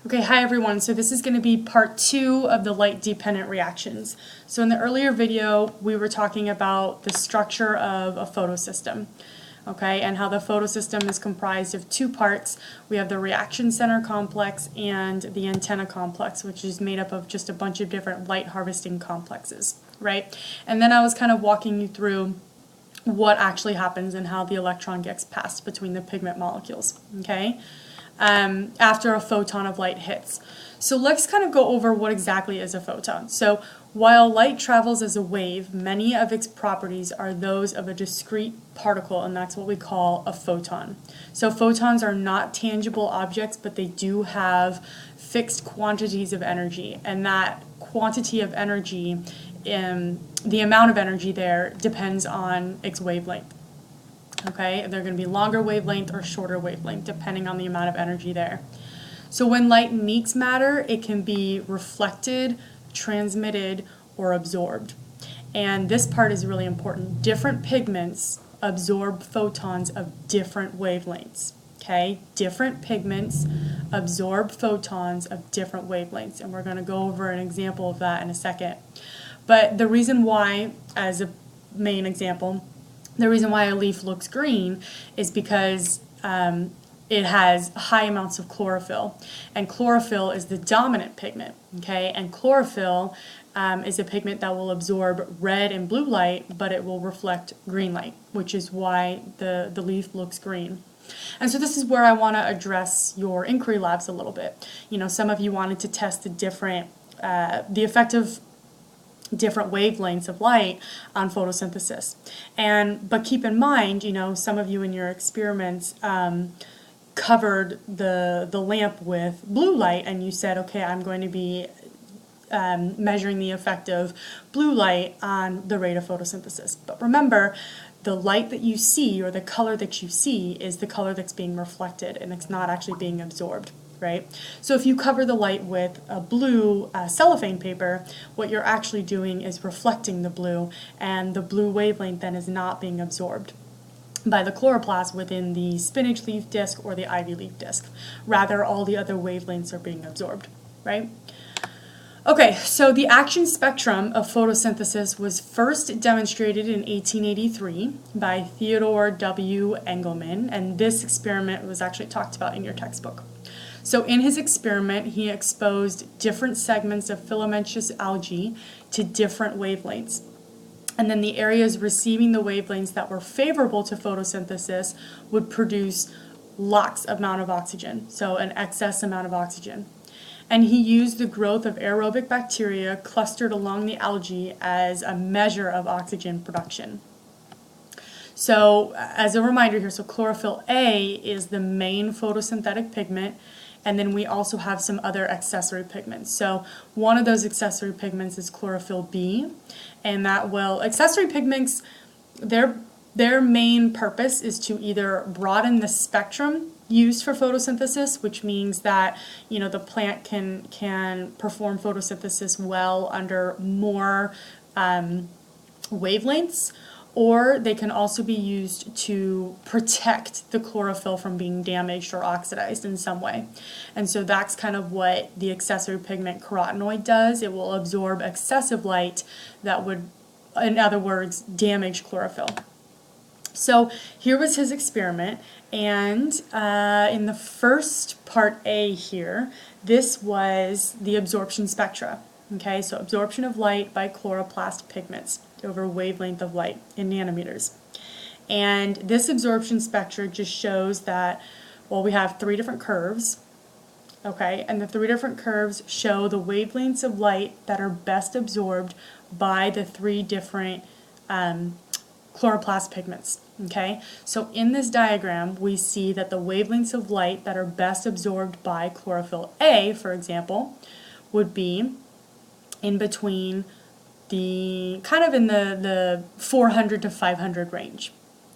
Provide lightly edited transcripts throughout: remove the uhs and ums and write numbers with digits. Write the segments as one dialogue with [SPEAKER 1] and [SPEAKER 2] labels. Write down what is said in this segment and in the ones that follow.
[SPEAKER 1] Okay, hi everyone. So this is going to be part 2 of the light-dependent reactions. So in the earlier video, we were talking about the structure of a photosystem, okay, and how the photosystem is comprised of two parts. We have the reaction center complex and the antenna complex, which is made up of just a bunch of different light harvesting complexes, right? And then I was kind of walking you through what actually happens and how the electron gets passed between the pigment molecules, okay? After a photon of light hits. So let's kind of go over what exactly is a photon. So while light travels as a wave, many of its properties are those of a discrete particle, and that's what we call a photon. So photons are not tangible objects, but they do have fixed quantities of energy, and that quantity of energy, the amount of energy there, depends on its wavelength. Okay, they're going to be longer wavelength or shorter wavelength depending on the amount of energy there. So when light meets matter, it can be reflected, transmitted, or absorbed. And this part is really important. Different pigments absorb photons of different wavelengths. Okay, different pigments absorb photons of different wavelengths, and we're going to go over an example of that in a second. But the reason why, as a main example, the reason why a leaf looks green is because it has high amounts of chlorophyll, and chlorophyll is the dominant pigment, okay? And chlorophyll is a pigment that will absorb red and blue light, but it will reflect green light, which is why the leaf looks green. And so this is where I want to address your inquiry labs a little bit. You know, some of you wanted to test the effect of different wavelengths of light on photosynthesis. But keep in mind, you know, some of you in your experiments covered the lamp with blue light, and you said, okay, I'm going to be measuring the effect of blue light on the rate of photosynthesis. But remember, the light that you see, or the color that you see, is the color that's being reflected, and it's not actually being absorbed. Right? So if you cover the light with a blue cellophane paper, what you're actually doing is reflecting the blue, and the blue wavelength then is not being absorbed by the chloroplast within the spinach leaf disc or the ivy leaf disc. Rather, all the other wavelengths are being absorbed, right? Okay, so the action spectrum of photosynthesis was first demonstrated in 1883 by Theodore W. Engelmann, and this experiment was actually talked about in your textbook. So in his experiment, he exposed different segments of filamentous algae to different wavelengths. And then the areas receiving the wavelengths that were favorable to photosynthesis would produce lots amount of oxygen, so an excess amount of oxygen. And he used the growth of aerobic bacteria clustered along the algae as a measure of oxygen production. So as a reminder here, so chlorophyll A is the main photosynthetic pigment, and then we also have some other accessory pigments. So one of those accessory pigments is chlorophyll B, and accessory pigments, their main purpose is to either broaden the spectrum used for photosynthesis, which means that, you know, the plant can perform photosynthesis well under more wavelengths, or they can also be used to protect the chlorophyll from being damaged or oxidized in some way. And so that's kind of what the accessory pigment carotenoid does. It will absorb excessive light that would, in other words, damage chlorophyll. So here was his experiment, and in the first part A here, this was the absorption spectra. Okay, so absorption of light by chloroplast pigments over wavelength of light in nanometers. And this absorption spectra just shows that, well, we have 3 different curves, okay, and the 3 different curves show the wavelengths of light that are best absorbed by the 3 different chloroplast pigments, okay? So in this diagram, we see that the wavelengths of light that are best absorbed by chlorophyll A, for example, would be in between the, kind of in the 400 to 500 range,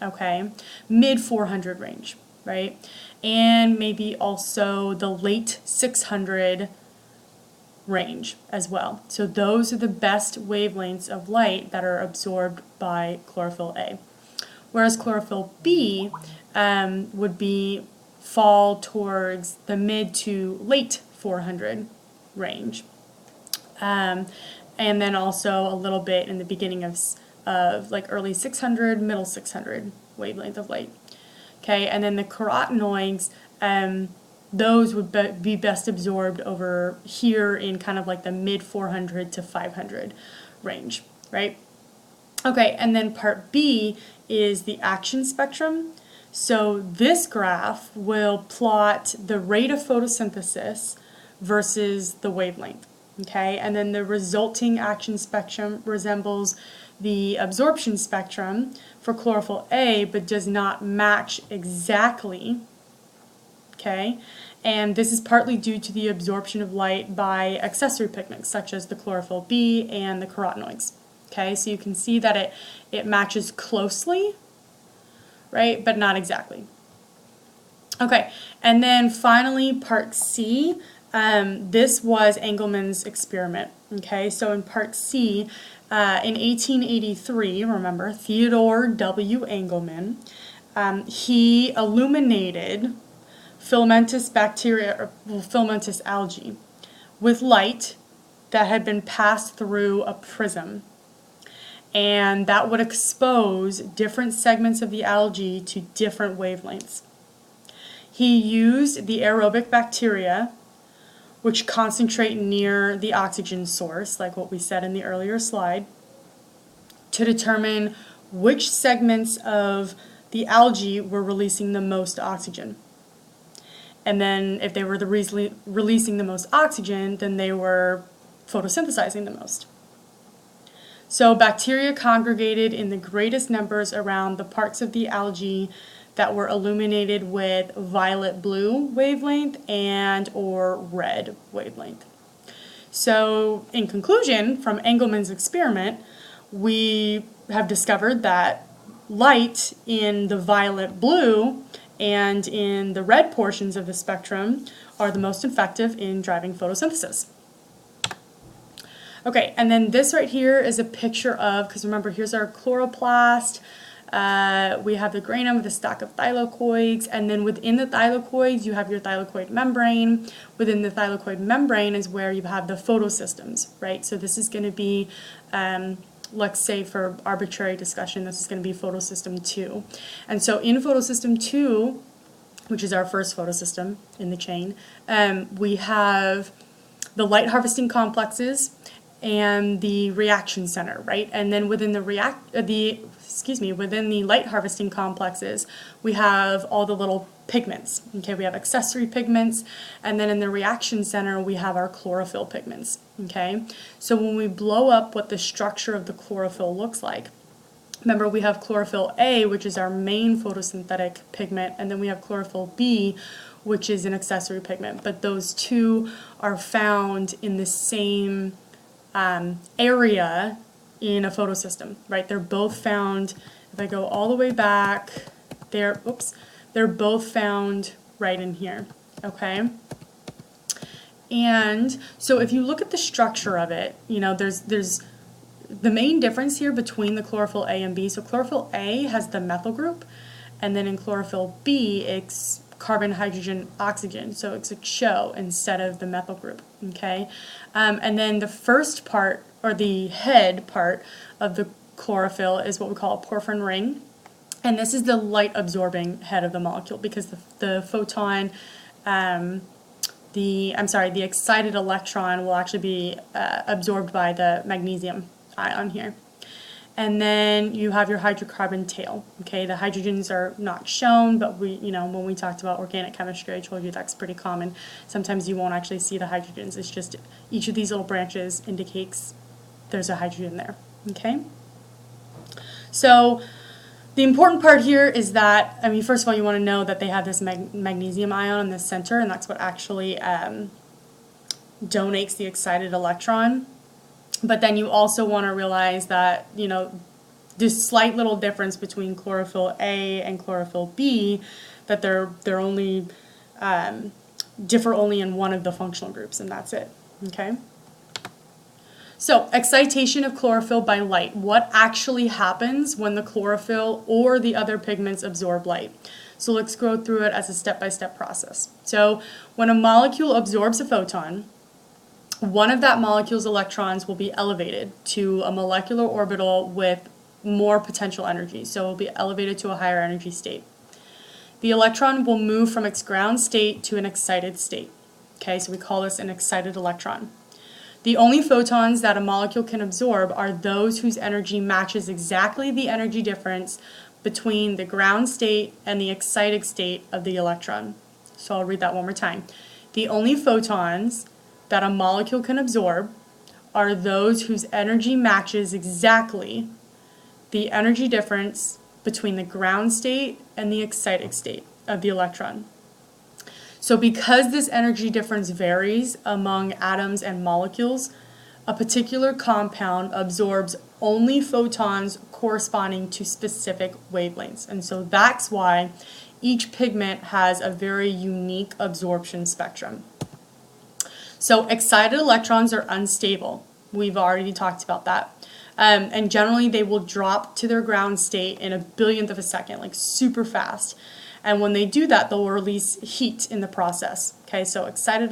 [SPEAKER 1] okay? Mid 400 range, right? And maybe also the late 600 range as well. So those are the best wavelengths of light that are absorbed by chlorophyll A. Whereas chlorophyll B would fall towards the mid to late 400 range. And then also a little bit in the beginning of like early 600, middle 600 wavelength of light. Okay, and then the carotenoids, those would be best absorbed over here in kind of like the mid 400 to 500 range, right? Okay, and then part B is the action spectrum. So this graph will plot the rate of photosynthesis versus the wavelength, okay? And then the resulting action spectrum resembles the absorption spectrum for chlorophyll A, but does not match exactly, okay? And this is partly due to the absorption of light by accessory pigments, such as the chlorophyll B and the carotenoids, okay? So you can see that it matches closely, right, but not exactly. Okay, and then finally part C, this was Engelmann's experiment, okay? So in part C, in 1883, remember, Theodore W. Engelmann, he illuminated filamentous bacteria, or filamentous algae, with light that had been passed through a prism. And that would expose different segments of the algae to different wavelengths. He used the aerobic bacteria, which concentrate near the oxygen source, like what we said in the earlier slide, to determine which segments of the algae were releasing the most oxygen. And then if they were releasing the most oxygen, then they were photosynthesizing the most. So bacteria congregated in the greatest numbers around the parts of the algae that were illuminated with violet blue wavelength and or red wavelength. So in conclusion, from Engelmann's experiment, we have discovered that light in the violet blue and in the red portions of the spectrum are the most effective in driving photosynthesis. Okay, and then this right here is a picture of, because remember, here's our chloroplast. We have the granum with a stack of thylakoids, and then within the thylakoids, you have your thylakoid membrane. Within the thylakoid membrane is where you have the photosystems, right? So this is going to be, let's say for arbitrary discussion, this is going to be photosystem 2. And so in photosystem 2, which is our first photosystem in the chain, we have the light harvesting complexes and the reaction center, right? And then within the within the light harvesting complexes, we have all the little pigments. Okay, we have accessory pigments, and then in the reaction center we have our chlorophyll pigments. Okay, so when we blow up what the structure of the chlorophyll looks like, remember we have chlorophyll A, which is our main photosynthetic pigment, and then we have chlorophyll B, which is an accessory pigment. But those two are found in the same area in a photosystem, right? They're both found, if I go all the way back, they're both found right in here, okay? And so if you look at the structure of it, you know, there's the main difference here between the chlorophyll A and B. So chlorophyll A has the methyl group, and then in chlorophyll B, it's carbon, hydrogen, oxygen, so it's a CHO instead of the methyl group, okay? And then the first part, or the head part of the chlorophyll is what we call a porphyrin ring, and this is the light-absorbing head of the molecule because the photon, the excited electron will actually be absorbed by the magnesium ion here. And then you have your hydrocarbon tail. Okay, the hydrogens are not shown, but when we talked about organic chemistry, I told you that's pretty common. Sometimes you won't actually see the hydrogens. It's just each of these little branches indicates there's a hydrogen there. Okay. So the important part here is that, I mean, first of all, you want to know that they have this magnesium ion in the center, and that's what actually donates the excited electron. But then you also want to realize that, you know, this slight little difference between chlorophyll A and chlorophyll B, that they're only differ only in one of the functional groups, and that's it. Okay. So excitation of chlorophyll by light. What actually happens when the chlorophyll or the other pigments absorb light? So let's go through it as a step-by-step process. So when a molecule absorbs a photon, one of that molecule's electrons will be elevated to a molecular orbital with more potential energy. So it will be elevated to a higher energy state. The electron will move from its ground state to an excited state. Okay, so we call this an excited electron. The only photons that a molecule can absorb are those whose energy matches exactly the energy difference between the ground state and the excited state of the electron. So I'll read that one more time. The only photons that a molecule can absorb are those whose energy matches exactly the energy difference between the ground state and the excited state of the electron. So because this energy difference varies among atoms and molecules, a particular compound absorbs only photons corresponding to specific wavelengths. And so that's why each pigment has a very unique absorption spectrum. So excited electrons are unstable. We've already talked about that. And generally they will drop to their ground state in a billionth of a second, like super fast. And when they do that, they'll release heat in the process. Okay, so excited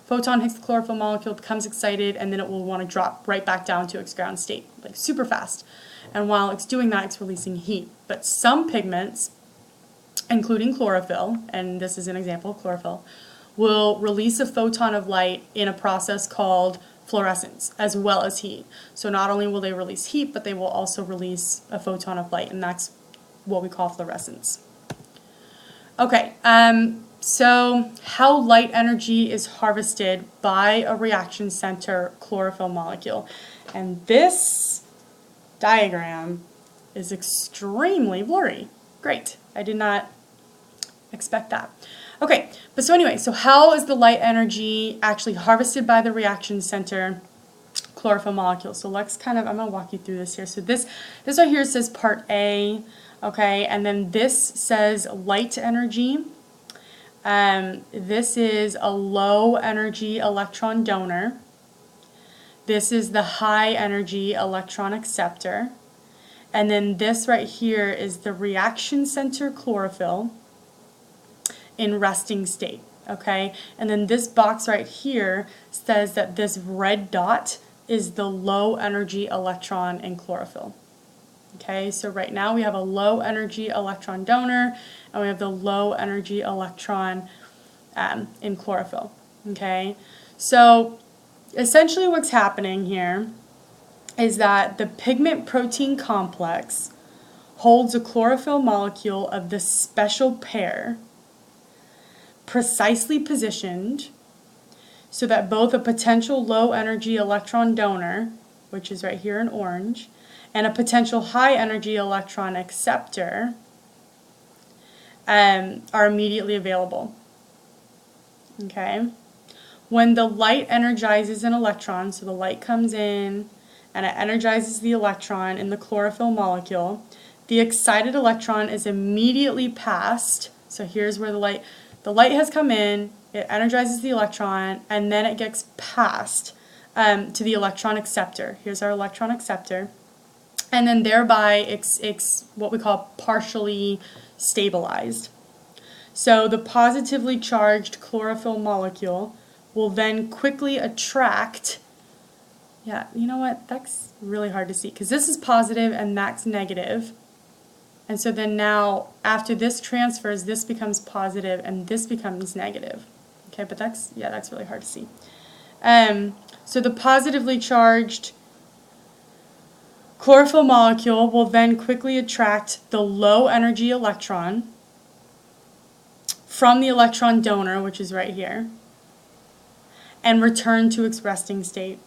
[SPEAKER 1] photon hits the chlorophyll molecule, becomes excited, and then it will want to drop right back down to its ground state, like super fast. And while it's doing that, it's releasing heat. But some pigments, including chlorophyll, and this is an example of chlorophyll, will release a photon of light in a process called fluorescence, as well as heat. So not only will they release heat, but they will also release a photon of light, and that's what we call fluorescence. Okay, so how light energy is harvested by a reaction center chlorophyll molecule. And this diagram is extremely blurry. Great, I did not expect that. Okay, but so anyway, so how is the light energy actually harvested by the reaction center chlorophyll molecule? So let's I'm going to walk you through this here. So this right here says part A, okay, and then this says light energy. This is a low energy electron donor. This is the high energy electron acceptor. And then this right here is the reaction center chlorophyll in resting state, okay? And then this box right here says that this red dot is the low energy electron in chlorophyll. Okay, so right now we have a low energy electron donor and we have the low energy electron in chlorophyll. Okay, so essentially what's happening here is that the pigment protein complex holds a chlorophyll molecule of this special pair precisely positioned so that both a potential low energy electron donor, which is right here in orange, and a potential high energy electron acceptor are immediately available. Okay? When the light energizes an electron, so the light comes in and it energizes the electron in the chlorophyll molecule, the excited electron is immediately passed. So here's where the light has come in, it energizes the electron, and then it gets passed to the electron acceptor. Here's our electron acceptor. And then thereby it's what we call partially stabilized. So the positively charged chlorophyll molecule will then quickly attract, yeah, you know what, that's really hard to see because this is positive and that's negative. And so then now, after this transfers, this becomes positive and this becomes negative. Okay, but that's really hard to see. So the positively charged chlorophyll molecule will then quickly attract the low energy electron from the electron donor, which is right here, and return to its resting state,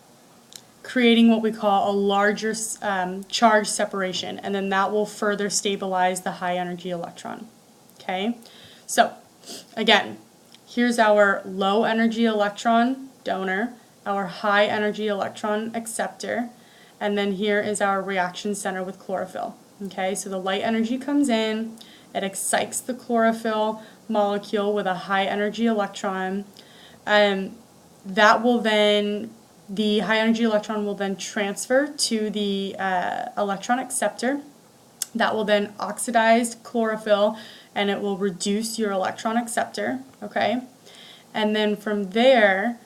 [SPEAKER 1] creating what we call a larger charge separation, and then that will further stabilize the high energy electron. Okay, so again, here's our low energy electron donor, our high energy electron acceptor, and then here is our reaction center with chlorophyll. Okay, so the light energy comes in, it excites the chlorophyll molecule with a high energy electron, that will then, the high energy electron will then transfer to the electron acceptor. That will then oxidize chlorophyll and it will reduce your electron acceptor, okay? And then from there,